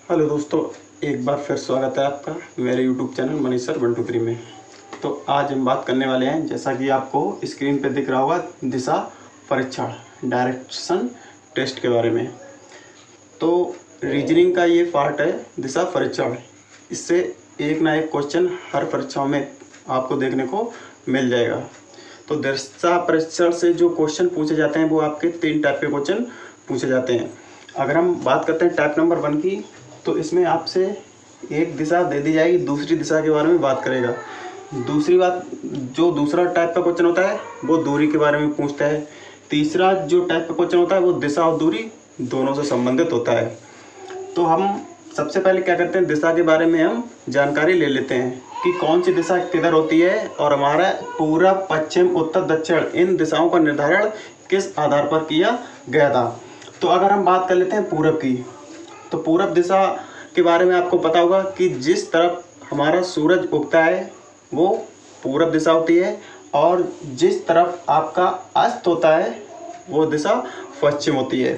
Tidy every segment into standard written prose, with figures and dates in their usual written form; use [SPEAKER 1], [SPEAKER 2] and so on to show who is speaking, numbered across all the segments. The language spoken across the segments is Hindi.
[SPEAKER 1] हेलो दोस्तों, एक बार फिर स्वागत है आपका मेरे यूट्यूब चैनल मनीष सर 123 में। तो आज हम बात करने वाले हैं, जैसा कि आपको स्क्रीन पे दिख रहा होगा, दिशा परीक्षण डायरेक्शन टेस्ट के बारे में। तो रीजनिंग का ये पार्ट है दिशा परीक्षण। इससे एक ना एक क्वेश्चन हर परीक्षाओं में आपको देखने को मिल जाएगा। तो दिशा परीक्षण से जो क्वेश्चन पूछे जाते हैं वो आपके 3 टाइप के क्वेश्चन पूछे जाते हैं। अगर हम बात करते हैं टाइप नंबर 1 की, तो इसमें आपसे एक दिशा दे दी जाएगी, दूसरी दिशा के बारे में बात करेगा। दूसरी बात, जो दूसरा टाइप का क्वेश्चन होता है वो दूरी के बारे में पूछता है। तीसरा जो टाइप का क्वेश्चन होता है वो दिशा और दूरी दोनों से संबंधित होता है। तो हम सबसे पहले क्या करते हैं, दिशा के बारे में हम जानकारी ले लेते हैं कि कौन सी दिशा किधर होती है और हमारा पूरब, पश्चिम, उत्तर, दक्षिण इन दिशाओं का निर्धारण किस आधार पर किया गया था। तो अगर हम बात कर लेते हैं पूरब की, तो पूरब दिशा के बारे में आपको पता होगा कि जिस तरफ हमारा सूरज उगता है वो पूरब दिशा होती है, और जिस तरफ आपका अस्त होता है वो दिशा पश्चिम होती है।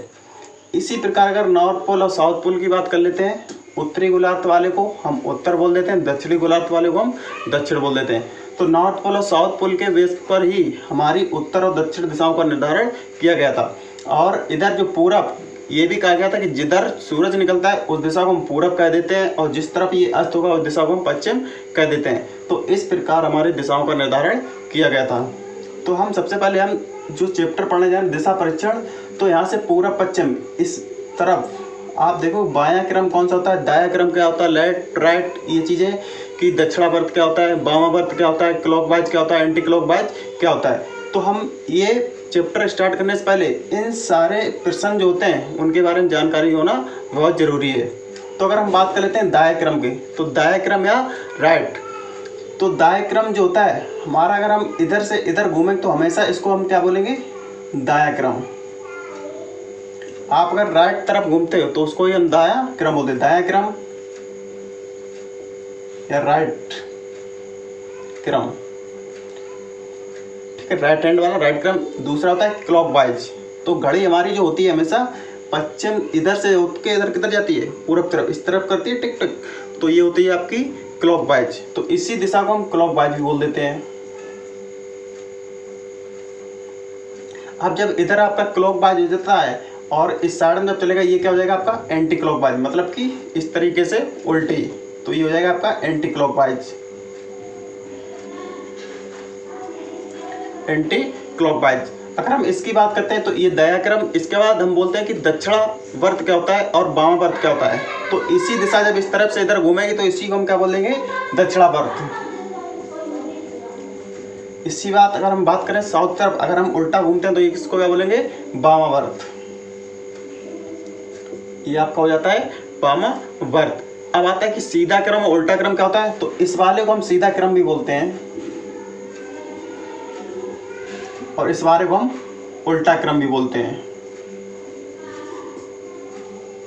[SPEAKER 1] इसी प्रकार अगर नॉर्थ पोल और साउथ पोल की बात कर लेते हैं, उत्तरी गोलार्ध वाले को हम उत्तर बोल देते हैं, दक्षिणी गोलार्ध वाले को हम दक्षिण बोल देते हैं। तो नॉर्थ पोल और साउथ पोल के बेस पर ही हमारी उत्तर और दक्षिण दिशाओं का निर्धारण किया गया था। और इधर जो पूरब, ये भी कहा गया था कि जिधर सूरज निकलता है उस दिशा को हम पूरब कह देते हैं, और जिस तरफ ये अस्त होगा उस दिशा को हम पश्चिम कह देते हैं। तो इस प्रकार हमारी दिशाओं का निर्धारण किया गया था। तो हम सबसे पहले हम जो चैप्टर पढ़ने जा रहे हैं दिशा परीक्षण, तो यहाँ से पूरब पश्चिम इस तरफ आप देखो बायां क्रम कौन सा होता है, दायां क्रम क्या होता है, लेफ्ट राइट ये चीज़ें, कि दक्षिणावर्त क्या होता है, वामावर्त क्या होता है, क्लॉकवाइज क्या होता है, एंटी क्लॉकवाइज क्या होता है। तो हम ये चैप्टर स्टार्ट करने से पहले इन सारे प्रश्न जो होते हैं उनके बारे में जानकारी होना बहुत ज़रूरी है। तो अगर हम बात कर लेते हैं दाएं क्रम की, तो दाएं क्रम या राइट, तो दाएं क्रम जो होता है हमारा, अगर हम इधर से इधर घूमें तो हमेशा इसको हम क्या बोलेंगे, दायां क्रम। आप अगर राइट तरफ घूमते हो तो उसको ही हम दायां क्रम बोलते हैं, दायां क्रम या राइट क्रम। ठीक है, राइट हैंड वाला राइट क्रम। दूसरा होता है क्लॉकवाइज। तो घड़ी हमारी जो होती है हमेशा पश्चिम इधर से उठ के इधर किधर जाती है, पूरब तरफ, इस तरफ करती है टिक टिक, तो ये होती है आपकी क्लॉकवाइज। तो इसी दिशा को हम क्लॉकवाइज भी बोल देते हैं। अब जब इधर आपका क्लॉकवाइज हो जाता है और इस साइड में जब चलेगा, ये क्या हो जाएगा आपका एंटी क्लॉकवाइज, मतलब कि इस तरीके से उल्टी, तो ये हो जाएगा आपका एंटी क्लॉकवाइज, एंटी क्लॉकवाइज। अगर हम इसकी बात करते हैं तो ये दायां क्रम। इसके बाद हम बोलते हैं कि दक्षिणावर्त क्या होता है और वामावर्त क्या होता है। तो इसी दिशा जब इस तरफ से इधर घूमेगी तो इसी को हम क्या बोलेंगे, दक्षिणावर्त। इसी बात अगर हम बात करें साउथ तरफ, अगर हम उल्टा घूमते हैं तो इसको क्या बोलेंगे, वामावर्त। ये आपका हो जाता है वामावर्त। अब आता है कि सीधा क्रम और उल्टा क्रम क्या होता है, तो इस वाले को हम सीधा क्रम भी बोलते हैं और इस वाले को हम उल्टा क्रम भी बोलते हैं,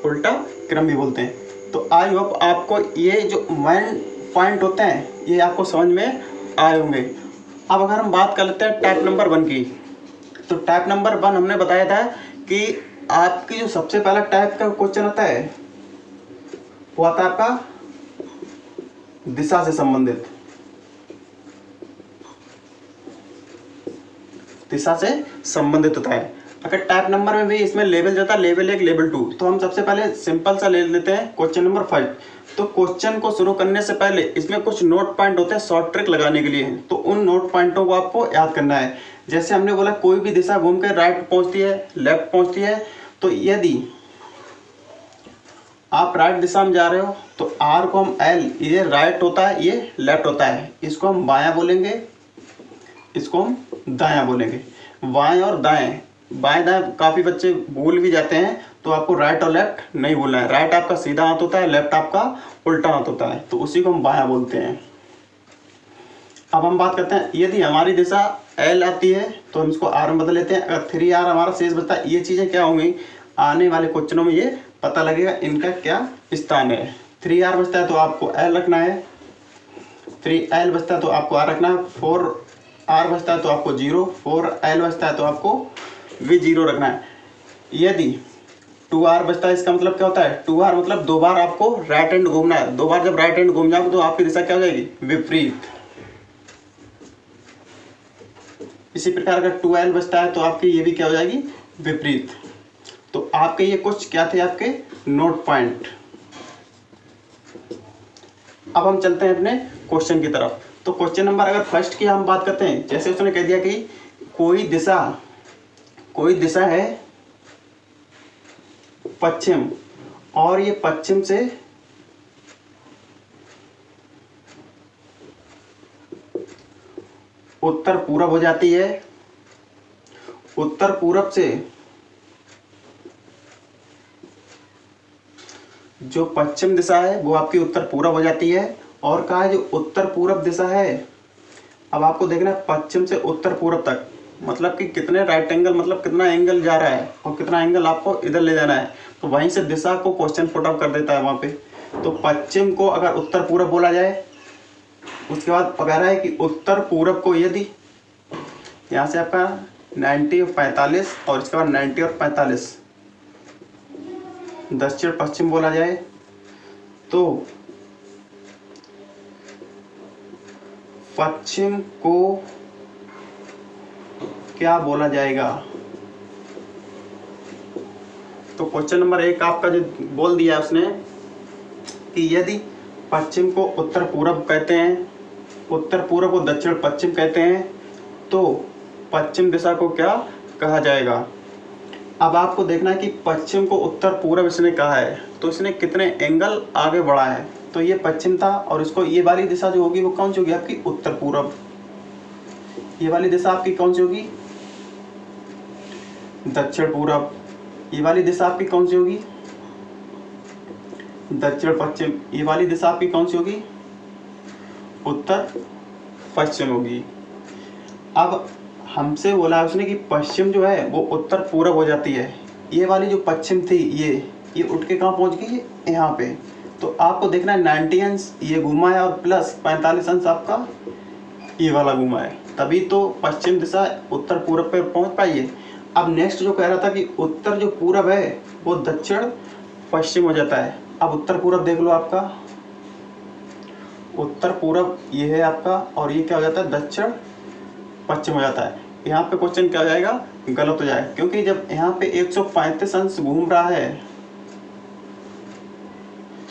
[SPEAKER 1] उल्टा क्रम भी बोलते हैं। तो आई होप आपको ये जो मेन पॉइंट होते हैं ये आपको समझ में आए होंगे। अब अगर हम बात कर लेते हैं टाइप नंबर 1 की, तो टाइप नंबर 1 हमने बताया था कि आपकी जो सबसे पहला टाइप का क्वेश्चन आता है वो आता है आपका दिशा से संबंधित, दिशा से संबंधित होता है। अगर टाइप नंबर में भी इसमें लेवल जाता है, लेवल 1 लेवल 2। तो हम सबसे पहले सिंपल सा ले लेते हैं क्वेश्चन नंबर 5। तो क्वेश्चन को शुरू करने से पहले इसमें कुछ नोट पॉइंट होते हैं शॉर्ट ट्रिक लगाने के लिए, तो उन नोट पॉइंटों को आपको याद करना है। जैसे हमने बोला कोई भी दिशा घूम कर राइट पहुंचती है, लेफ्ट पहुंचती है, तो यदि आप राइट दिशा में जा रहे हो तो आर को हम एल, ये राइट होता है ये लेफ्ट होता है, इसको हम बायां बोलेंगे, इसको हम दायां बोलेंगे। बाएं और दाएं, बाएं दाएं काफ़ी बच्चे भूल भी जाते हैं, तो आपको राइट और लेफ्ट नहीं बोलना है। राइट आपका सीधा हाथ होता है, लेफ्ट आपका उल्टा हाथ होता है, तो उसी को हम बायां बोलते हैं। अब हम बात करते हैं, यदि हमारी दिशा एल आती है तो हम इसको आर में बदल लेते हैं। अगर 3R हमारा शेष बचता है, ये चीज़ें क्या होंगी आने वाले क्वेश्चनों में ये पता लगेगा इनका क्या स्थान है। 3R बचता है तो आपको एल रखना है, 3L बचता है तो आपको आर रखना है, 4R बचता है तो आपको 0, 4L बचता है तो आपको भी 0 रखना है। यदि टू आर बचता है, इसका मतलब क्या होता है, टू आर मतलब 2 बार आपको राइट हैंड घूमना है। 2 बार जब राइट हैंड घूम जाओगे तो आपकी दिशा क्या हो जाएगी, विपरीत। इसी प्रकार अगर 2l बचता है तो आपकी ये भी क्या हो जाएगी, विपरीत। तो आपके ये कुछ क्या थे आपके नोट पॉइंट। अब हम चलते हैं अपने क्वेश्चन की तरफ। तो क्वेश्चन नंबर अगर फर्स्ट की हम बात करते हैं, जैसे उसने कह दिया कि कोई दिशा है पश्चिम, और ये पश्चिम से उत्तर पूरब हो जाती है, उत्तर पूरब से जो पश्चिम दिशा है वो आपकी उत्तर पूरब हो जाती है। और कहा है जो उत्तर पूरब दिशा है, अब आपको देखना है पश्चिम से उत्तर पूरब तक मतलब कि कितने राइट एंगल, मतलब कितना एंगल जा रहा है और कितना एंगल आपको इधर ले जाना है। तो वहीं से दिशा को क्वेश्चन पुट अप कर देता है वहाँ पे। तो पश्चिम को अगर उत्तर पूरब बोला जाए, उसके बाद कह रहा है कि उत्तर पूरब को यदि यहाँ से आपका 90 और 45 और इसके बाद 90 और 45 दक्षिण पश्चिम बोला जाए, तो पश्चिम को क्या बोला जाएगा। तो क्वेश्चन नंबर 1 आपका जो बोल दिया उसने कि यदि पश्चिम को उत्तर पूरब कहते हैं, उत्तर पूरब को दक्षिण पश्चिम कहते हैं, तो पश्चिम दिशा को क्या कहा जाएगा। अब आपको देखना है कि पश्चिम को उत्तर पूरब इसने कहा है, तो इसने कितने एंगल आगे बढ़ा है। तो ये पश्चिम था और इसको ये वाली दिशा जो होगी वो कौन सी होगी आपकी, उत्तर पूरब। ये वाली दिशा आपकी कौन सी होगी, दक्षिण पूरब। ये वाली दिशा आपकी कौन सी होगी, दक्षिण पश्चिम। ये वाली दिशा आपकी कौन सी होगी, उत्तर पश्चिम होगी। अब हमसे बोला उसने कि पश्चिम जो है वो उत्तर पूरब हो जाती है। ये वाली जो पश्चिम थी ये उठ के कहाँ पहुंच गई, यहाँ पे। तो आपको देखना है 90 अंश ये घुमा है और प्लस 45 अंश आपका ये वाला घुमा है, तभी तो पश्चिम दिशा उत्तर पूरब पे पहुंच पाई है। अब नेक्स्ट जो कह रहा था कि उत्तर जो पूरब है वो दक्षिण पश्चिम हो जाता है। अब उत्तर पूरब देख लो, आपका उत्तर पूरब ये है आपका, और ये क्या हो जाता है, दक्षिण पश्चिम हो जाता है। यहाँ पे क्वेश्चन क्या हो जाएगा, गलत हो जाएगा, क्योंकि जब यहाँ पे 135 अंश घूम रहा है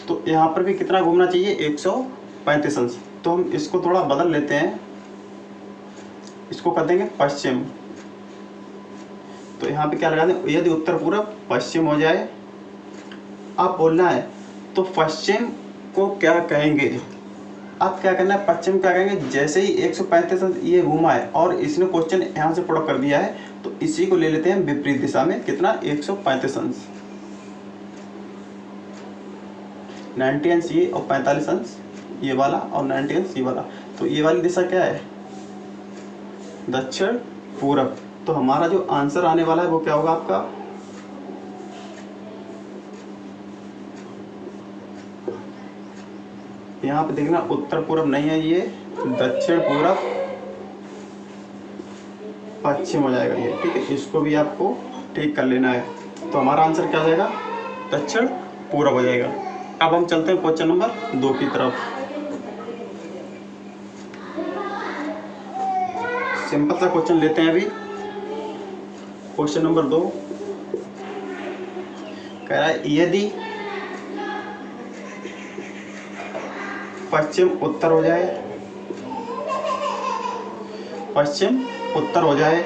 [SPEAKER 1] तो यहाँ पर भी कितना घूमना चाहिए, 135 अंश। तो हम इसको थोड़ा बदल लेते हैं, इसको कर देंगे पश्चिम। तो यहाँ पे क्या लगा दें, यदि उत्तर पूरब पश्चिम हो जाए। अब बोलना है तो पश्चिम को क्या कहेंगे। अब क्या करना है, पश्चिम क्या कहेंगे, जैसे ही 135 अंश ये घूमा है और इसने क्वेश्चन यहाँ से पुट कर दिया है, तो इसी को ले लेते हैं विपरीत दिशा में, कितना 135 अंश। 90 अंश ये और 45 अंश ये वाला और 90 अंश ये वाला। तो ये वाली दिशा क्या है, दक्षिण पूरब। तो हमारा जो आंसर आने वाला है वो क्या होगा आपका, यहाँ पे देखना उत्तर पूरब नहीं है, ये दक्षिण पूरब पश्चिम हो जाएगा ये, ठीक है। इसको भी आपको ठीक कर लेना है। तो हमारा आंसर क्या हो जाएगा, दक्षिण पूरब हो जाएगा। अब हम चलते हैं क्वेश्चन नंबर 2 की तरफ। सिंपल सा क्वेश्चन लेते हैं अभी। क्वेश्चन नंबर 2 कह रहा है यदि पश्चिम उत्तर हो जाए, पश्चिम उत्तर हो जाए,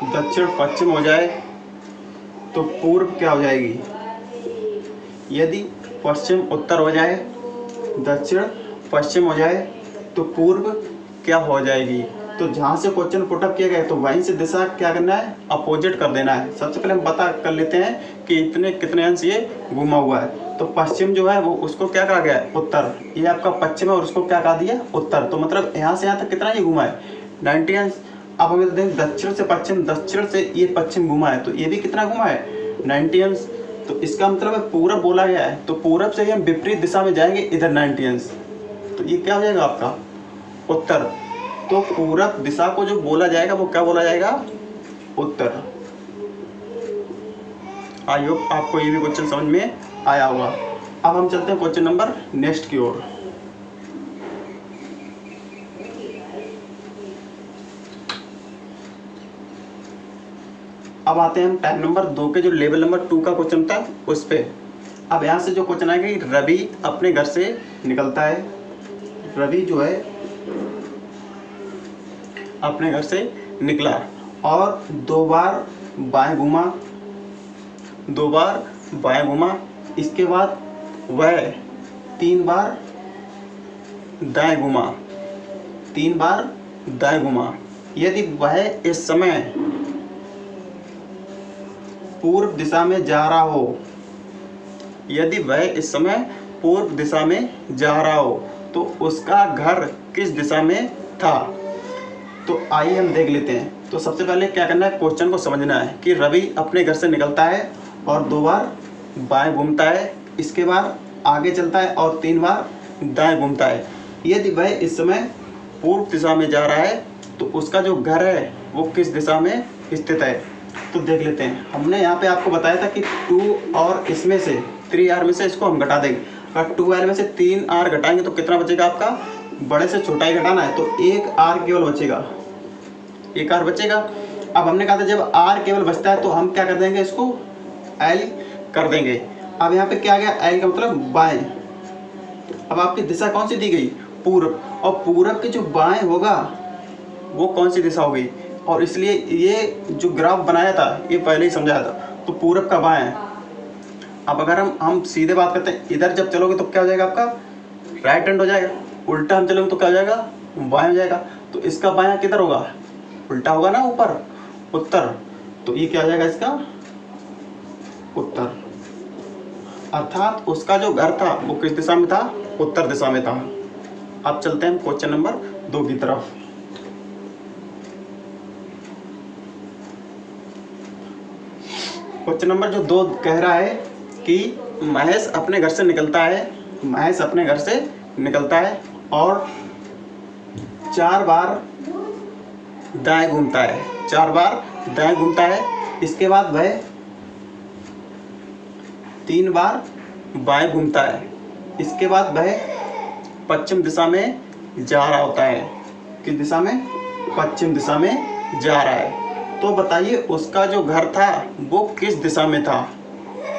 [SPEAKER 1] दक्षिण पश्चिम हो जाए, तो पूर्व क्या हो जाएगी। यदि पश्चिम उत्तर हो जाए, दक्षिण पश्चिम हो जाए, तो पूर्व क्या हो जाएगी। तो जहाँ से क्वेश्चन पुट अप किया गया तो वहीं से दिशा क्या करना है, अपोजिट कर देना है। सबसे पहले हम पता कर लेते हैं कि इतने कितने अंश ये घुमा हुआ है। तो पश्चिम जो है वो उसको क्या कहा गया है, उत्तर। ये आपका पश्चिम है और उसको क्या कहा दिया, उत्तर। तो मतलब यहाँ से यहाँ तक कितना ये घुमा है, 90 अंश। अब हमें देखें दक्षिण से पश्चिम, दक्षिण से ये पश्चिम घुमा है, तो ये भी कितना घुमा है, 90 अंश। तो इसका मतलब है पूरब बोला गया है, तो पूरब से ही हम विपरीत दिशा में जाएंगे इधर 90 अंश, तो ये क्या हो जाएगा आपका उत्तर। तो पूरब दिशा को जो बोला जाएगा वो क्या बोला जाएगा, उत्तर। आई होप आपको ये भी क्वेश्चन समझ में आया होगा। अब हम चलते हैं क्वेश्चन नंबर नेक्स्ट की ओर। अब आते हैं हम टाइप नंबर 2 के जो लेवल नंबर 2 का क्वेश्चन था उस पे। अब यहाँ से जो क्वेश्चन आएगा कि रवि अपने घर से निकलता है। रवि जो है अपने घर से निकला और 2 बार बाएं घूमा, 2 बार बाएं घूमा, इसके बाद वह 3 बार दाएं घूमा, 3 बार दाएं घूमा। यदि वह इस समय पूर्व दिशा में जा रहा हो, यदि वह इस समय पूर्व दिशा में जा रहा हो तो उसका घर किस दिशा में था। तो आइए हम देख लेते हैं। तो सबसे पहले क्या करना है, क्वेश्चन को समझना है कि रवि अपने घर से निकलता है और 2 बार बाएं घूमता है, इसके बाद आगे चलता है और 3 बार दाएं घूमता है। यदि वह इस समय पूर्व दिशा में जा रहा है तो उसका जो घर है वो किस दिशा में स्थित है। तो देख लेते हैं। हमने यहाँ पे आपको बताया था कि 2 और इसमें से 3R में से इसको हम घटा देंगे। अगर 2R में से 3R घटाएंगे तो कितना बचेगा आपका, बड़े से छोटा ही घटाना है तो 1R केवल बचेगा, 1R बचेगा। अब हमने कहा था जब R केवल बचता है तो हम क्या कर देंगे, इसको L कर देंगे। अब यहाँ पे क्या आ गया, L का मतलब बाएं। अब आपकी दिशा कौन सी दी गई, पूर्व, और पूर्व के जो बाएं होगा वो कौन सी दिशा होगी, और इसलिए ये जो ग्राफ बनाया था ये पहले ही समझाया था, तो पूरब का बाएं है। अब अगर हम सीधे बात करते हैं, इधर जब चलोगे तो क्या हो जाएगा आपका, राइट हैंड हो जाएगा। उल्टा हम चलोगे तो क्या हो जाएगा, बाएं हो जाएगा। तो इसका बायां किधर होगा, उल्टा होगा ना, ऊपर, उत्तर। तो ये क्या हो जाएगा इसका उत्तर। अर्थात उसका जो घर था वो किस दिशा में था, उत्तर दिशा में था। अब चलते हैं क्वेश्चन नंबर 2 की तरफ। क्वेश्चन नंबर जो 2 कह रहा है कि महेश अपने घर से निकलता है, महेश अपने घर से निकलता है और 4 बार दाएं घूमता है, 4 बार दाएं घूमता है। इसके बाद वह 3 बार बाएं घूमता है। इसके बाद वह पश्चिम दिशा में जा रहा होता है। किस दिशा में, पश्चिम दिशा में जा रहा है। तो बताइए उसका जो घर था वो किस दिशा में था।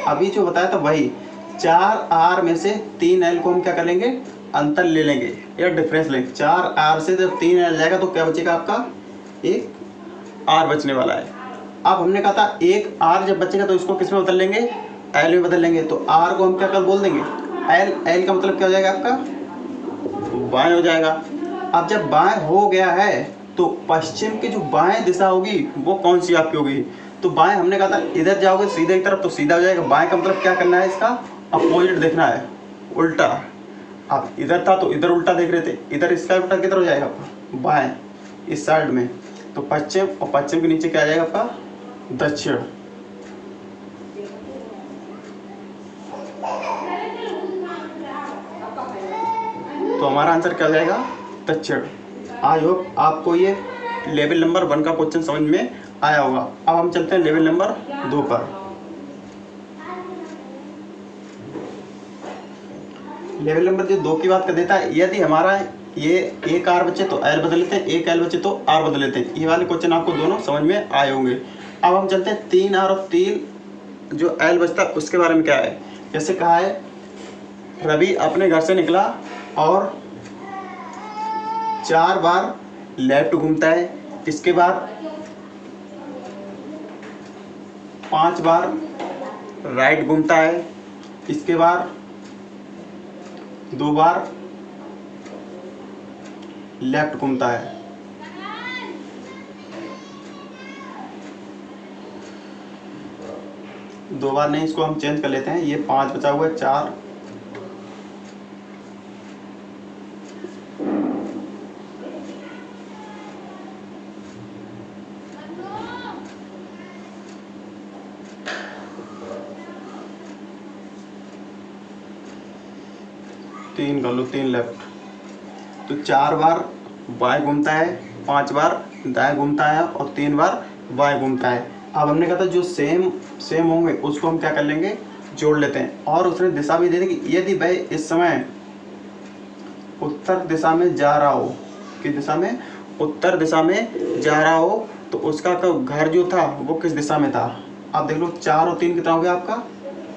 [SPEAKER 1] अभी जो बताया था वही 4R में से 3L को हम क्या कर लेंगे, अंतर ले लेंगे या डिफरेंस लेंगे। 4R से जब 3L जाएगा तो क्या बचेगा आपका, 1R बचने वाला है। अब हमने कहा था 1R जब बचेगा तो इसको किस में बदल लेंगे, L में बदल लेंगे। तो R को हम क्या कर बोल देंगे, L। L का मतलब क्या हो जाएगा आपका, बाएं हो जाएगा। अब जब बाएं हो गया है तो पश्चिम की जो बाएं दिशा होगी वो कौन सी आपकी होगी। तो बाएं हमने कहा था इधर जाओगे सीधे की तरफ तो सीधा हो जाएगा। बाएं का मतलब क्या करना है, इसका अपोजिट देखना है, उल्टा। आप इधर था तो इधर उल्टा देख रहे थे, इधर इसका उल्टा किधर हो जाएगा आपका, बाएं, इस साइड में। तो पश्चिम, और पश्चिम के नीचे क्या आ जाएगा आपका, दक्षिण। तो हमारा आंसर क्या हो जाएगा, दक्षिण। आई होप आपको ये लेवल नंबर 1 का क्वेश्चन समझ में आया होगा। अब हम चलते हैं लेवल नंबर 2 पर। लेवल नंबर जो 2 की बात कर देता है, यदि हमारा ये 1R बचे तो L बदल लेते हैं, 1L बचे तो R बदल लेते हैं। ये वाले क्वेश्चन आपको दोनों समझ में आए होंगे। अब हम चलते हैं 3R और 3 जो L बचता है उसके बारे में क्या है। जैसे कहा है रवि अपने घर से निकला और 4 बार लेफ्ट घूमता है, इसके बाद 5 बार राइट घूमता है, इसके बाद 2 बार लेफ्ट घूमता है। दो बार नहीं, इसको हम चेंज कर लेते हैं। ये 5 बचा हुआ है, 4, तीन कर लो, 3 लेफ्ट। तो 4 बार बाएं घूमता है, 5 बार दाएं घूमता है और 3 बार बाएं घूमता है। अब हमने कहा था जो सेम सेम होंगे उसको हम क्या कर लेंगे, जोड़ लेते हैं। और उसने दिशा भी दे दी कि यदि वह इस समय उत्तर दिशा में जा रहा हो, किस दिशा में, उत्तर दिशा में जा रहा हो, तो उसका घर जो था वो किस दिशा में था। आप देख लो 4 और 3 कितना हो गया आपका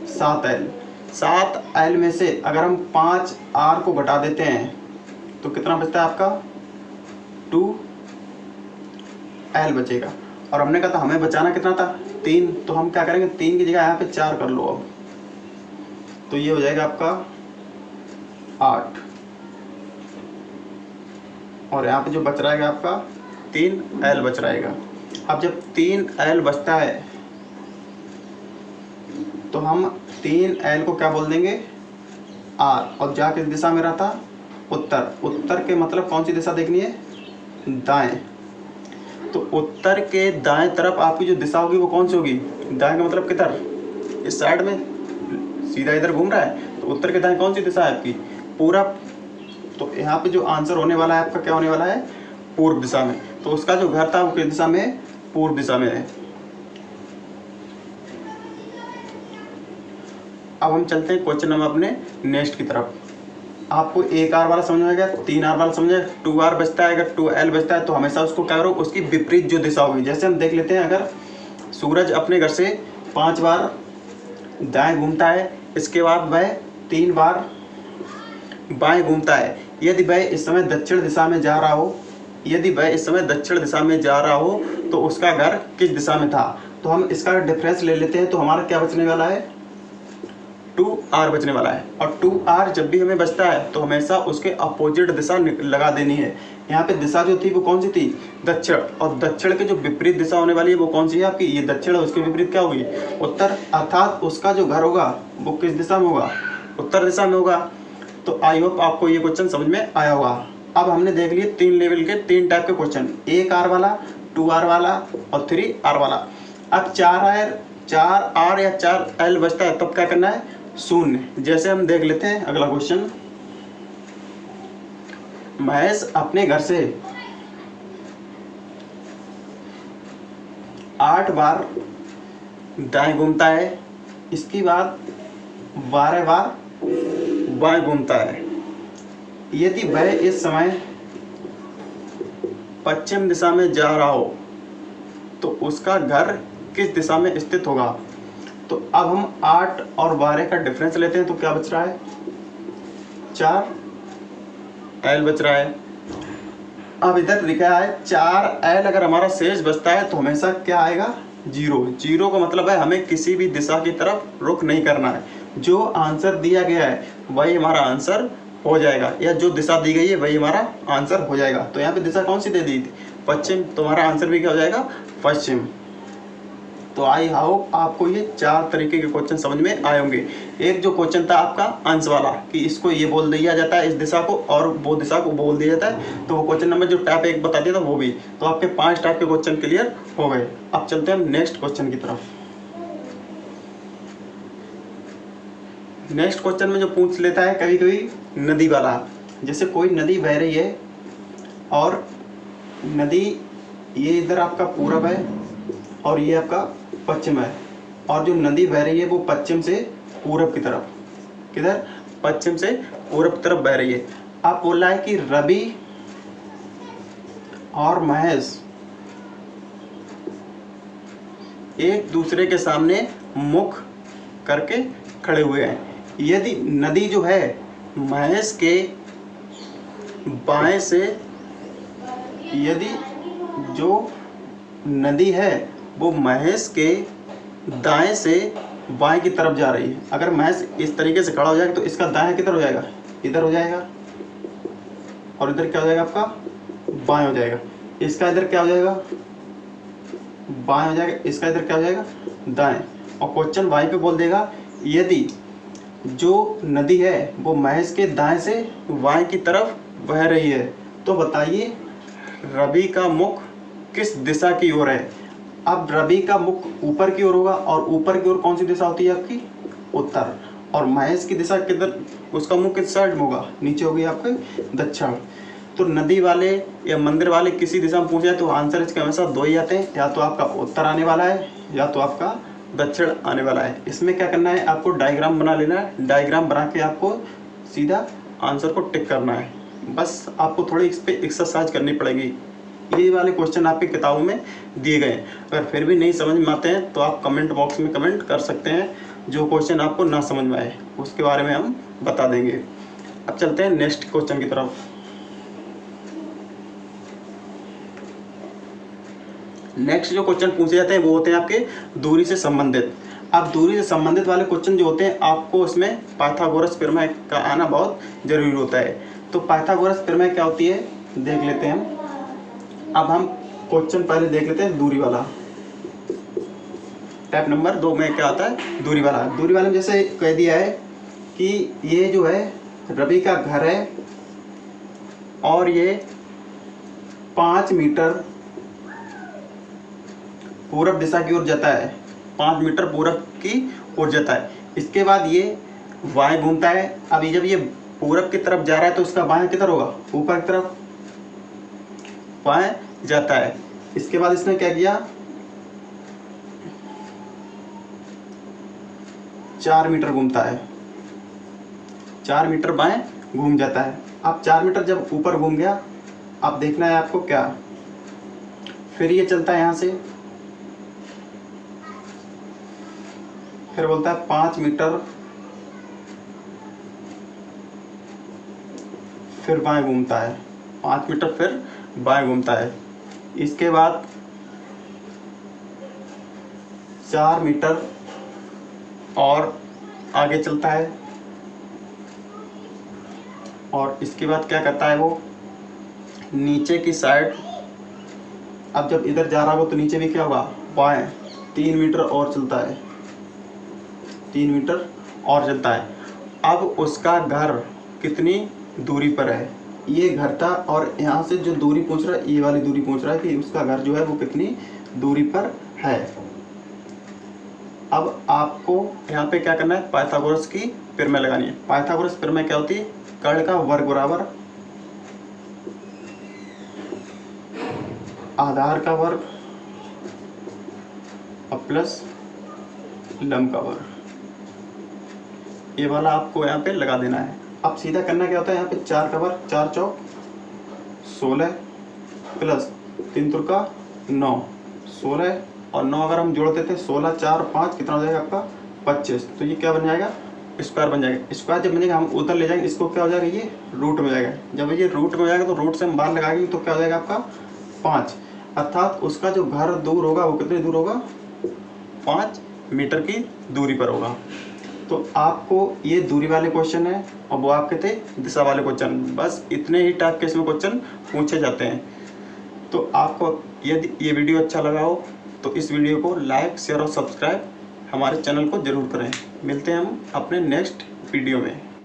[SPEAKER 1] 7L। 7L में से अगर हम 5R को घटा देते हैं तो कितना बचता है आपका 2L बचेगा। और हमने कहा था हमें बचाना कितना था 3, तो हम क्या करेंगे 3 की जगह यहाँ पे 4 कर लो अब, तो ये हो जाएगा आपका 8। और यहाँ पे जो बच रहेगा आपका 3L बच रहेगा। अब जब 3L बचता है तो हम 3L को क्या बोल देंगे R, और जा किस दिशा में रहा था उत्तर। उत्तर के मतलब कौन सी दिशा देखनी है, दाएं। तो उत्तर के दाएं तरफ आपकी जो दिशा होगी वो कौन सी होगी, दाएं का मतलब किधर, इस साइड में सीधा इधर घूम रहा है, तो उत्तर के दाएं कौन सी दिशा है आपकी, पूरब। तो यहाँ पे जो आंसर होने वाला है आपका क्या होने वाला है, पूर्व दिशा में। तो उसका जो घर था वो किस दिशा में है, पूर्व दिशा में है। अब हम चलते हैं क्वेश्चन नंबर अपने नेक्स्ट की तरफ। आपको 1R वाला समझ में आ गया, 3R वाला समझ आएगा, 2R बचता है, अगर 2L बचता है तो हमेशा उसको क्या करो, उसकी विपरीत जो दिशा होगी। जैसे हम देख लेते हैं, अगर सूरज अपने घर से 5 बार दाएं घूमता है, इसके बाद वह 3 बार बाएं घूमता है, यदि वह इस समय दक्षिण दिशा में जा रहा हो, यदि वह इस समय दक्षिण दिशा में जा रहा हो तो उसका घर किस दिशा में था। तो हम इसका डिफरेंस ले लेते हैं, तो हमारा क्या बचने वाला है 2R बचने वाला है। और 2R जब भी हमें बचता है तो हमेशा उसके अपोजिट दिशा लगा देनी है। यहाँ पे दिशा जो थी वो कौन सी थी, दक्षिण, और दक्षिण की जो विपरीत दिशा होने वाली है वो कौन सी है आपकी, ये दक्षिण है, उसके विपरीत क्या होगी उत्तर, अर्थात उसका जो घर होगा वो किस दिशा में होगा, उत्तर दिशा में होगा। तो आई होप आपको ये क्वेश्चन समझ में आया होगा। अब हमने देख लिए 3 लेवल के 3 टाइप के क्वेश्चन, 1R वाला, 2R वाला और 3R वाला। अब 4R या 4L बचता है, तब क्या करना है, शून्य। जैसे हम देख लेते हैं अगला क्वेश्चन, महेश अपने घर से 8 बार दाएं घूमता है, इसके बाद 12 बार बाएं घूमता है। यदि वह इस समय पश्चिम दिशा में जा रहा हो तो उसका घर किस दिशा में स्थित होगा। तो अब हम 8 और 12 का डिफरेंस लेते हैं, तो क्या बच रहा है 4L बच रहा है। अब इधर लिखा है 4L, अगर हमारा शेष बचता है तो हमेशा क्या आएगा 0। 0 का मतलब है हमें किसी भी दिशा की तरफ रुख नहीं करना है, जो आंसर दिया गया है वही हमारा आंसर हो जाएगा, या जो दिशा दी गई है वही हमारा आंसर हो जाएगा। तो यहाँ पे दिशा कौन सी दे दी थी, पश्चिम, तो हमारा आंसर भी क्या हो जाएगा पश्चिम। तो आई होप आपको ये 4 तरीके के क्वेश्चन समझ में आए होंगे। एक जो क्वेश्चन था आपका अंश वाला, कि इसको ये बोल दिया जाता है इस दिशा को, और वो दिशा को बोल दिया जाता है, तो वो क्वेश्चन नंबर जो टाइप 1 बता दिया था वो भी। तो आपके 5 टाइप के क्वेश्चन क्लियर हो गए। अब चलते हैं हम नेक्स्ट क्वेश्चन की तरफ। नेक्स्ट क्वेश्चन में जो पूछ लेता है कभी कभी नदी वाला, जैसे कोई नदी बह रही है और नदी ये इधर आपका पूरब है और ये आपका पश्चिम है, और जो नदी बह रही है वो पश्चिम से पूरब की तरफ, किधर, पश्चिम से पूरब की तरफ बह रही है। आप बोल रहा है कि रवि और महेश एक दूसरे के सामने मुख करके खड़े हुए हैं। यदि नदी जो है महेश के बाएं से, यदि जो नदी है वो महेश के दाएं से बाएं की तरफ जा रही है। अगर महेश इस तरीके से खड़ा हो जाएगा तो इसका दाएं किधर हो जाएगा, इधर हो जाएगा, और इधर क्या हो जाएगा आपका बाएं हो जाएगा। इसका इधर क्या हो जाएगा, बाएं हो जाएगा, इसका इधर क्या हो जाएगा दाएं। और क्वेश्चन वाई पे बोल देगा यदि जो नदी है वो महेश के दाएं से बाएं की तरफ बह रही है, तो बताइए रवि का मुख किस दिशा की ओर है। अब रवि का मुख ऊपर की ओर होगा, और ऊपर की ओर कौन सी दिशा होती है आपकी, उत्तर। और महेश की दिशा किधर, उसका मुख किस साइड में होगा, नीचे होगी आपके दक्षिण। तो नदी वाले या मंदिर वाले किसी दिशा में पूछ जाए तो आंसर इसके हमेशा 2 ही आते हैं, या तो आपका उत्तर आने वाला है या तो आपका दक्षिण आने वाला है। इसमें क्या करना है, आपको डायग्राम बना लेना है। डायग्राम बना के आपको सीधा आंसर को टिक करना है। बस आपको थोड़ी इस पर एक्सरसाइज करनी पड़ेगी। ये वाले क्वेश्चन आपकी किताबों में दिए गए हैं। अगर फिर भी नहीं समझ में आते हैं तो आप कमेंट बॉक्स में कमेंट कर सकते हैं। जो क्वेश्चन आपको ना समझ में आए उसके बारे में हम बता देंगे। अब चलते हैं नेक्स्ट क्वेश्चन की तरफ। नेक्स्ट जो क्वेश्चन पूछे जाते हैं वो होते हैं आपके दूरी से संबंधित। अब दूरी से संबंधित वाले क्वेश्चन जो होते हैं आपको उसमें पाइथागोरस प्रमेय का आना बहुत जरूरी होता है। तो पाइथागोरस प्रमेय क्या होती है देख लेते हैं हम। अब हम क्वेश्चन पहले देख लेते हैं दूरी वाला। टाइप नंबर 2 में क्या आता है, दूरी वाला। दूरी वाले में जैसे कह दिया है कि ये जो है रवि का घर है और ये 5 मीटर पूरब दिशा की ओर जाता है। 5 मीटर पूरब की ओर जाता है। इसके बाद ये बाएं घूमता है। अभी जब ये पूरब की तरफ जा रहा है तो उसका बाएं किधर होगा, ऊपर की तरफ बाएं जाता है। इसके बाद इसने क्या किया, 4 मीटर घूमता है। 4 मीटर बाएं घूम जाता है। अब 4 मीटर जब ऊपर घूम गया, अब देखना है आपको क्या, फिर ये चलता है यहाँ से, फिर बोलता है 5 मीटर, फिर बाएं घूमता है। 5 मीटर फिर बाएं घूमता है। इसके बाद 4 मीटर और आगे चलता है और इसके बाद क्या करता है वो, नीचे की साइड, अब जब इधर जा रहा हो तो नीचे भी क्या होगा, बाएं 3 मीटर और चलता है। 3 मीटर और चलता है। अब उसका घर कितनी दूरी पर है, ये घर था और यहाँ से जो दूरी पूछ रहा है, ये वाली दूरी पूछ रहा है कि उसका घर जो है वो कितनी दूरी पर है। अब आपको यहाँ पे क्या करना है, पाइथागोरस की प्रमेय लगानी है। पाइथागोरस प्रमेय क्या होती है, कर्ण का वर्ग बराबर आधार का वर्ग और प्लस लंब का वर्ग, ये वाला आपको यहाँ पे लगा देना है। अब सीधा करना क्या होता है, यहाँ पे 4 का वर्ग, 4 चौक 16 प्लस 3 तुरका 9, 16 और 9 अगर हम जोड़ देते हैं 16 4 5 कितना हो जाएगा आपका 25। तो ये क्या बन जाएगा, स्क्वायर बन जाएगा। स्क्वायर जब बनेगा हम उधर ले जाएंगे, इसको क्या हो जाएगा, ये रूट में जाएगा। जब ये रूट में हो जाएगा तो रूट से हम बाहर लगाएंगे तो क्या हो जाएगा आपका 5, अर्थात उसका जो घर दूर होगा वो कितनी दूर होगा, 5 मीटर की दूरी पर होगा। तो आपको ये दूरी वाले क्वेश्चन है और वो आपके थे दिशा वाले क्वेश्चन। बस इतने ही टाइप के इसमें क्वेश्चन पूछे जाते हैं। तो आपको यदि ये वीडियो अच्छा लगा हो तो इस वीडियो को लाइक शेयर और सब्सक्राइब हमारे चैनल को ज़रूर करें। मिलते हैं हम अपने नेक्स्ट वीडियो में।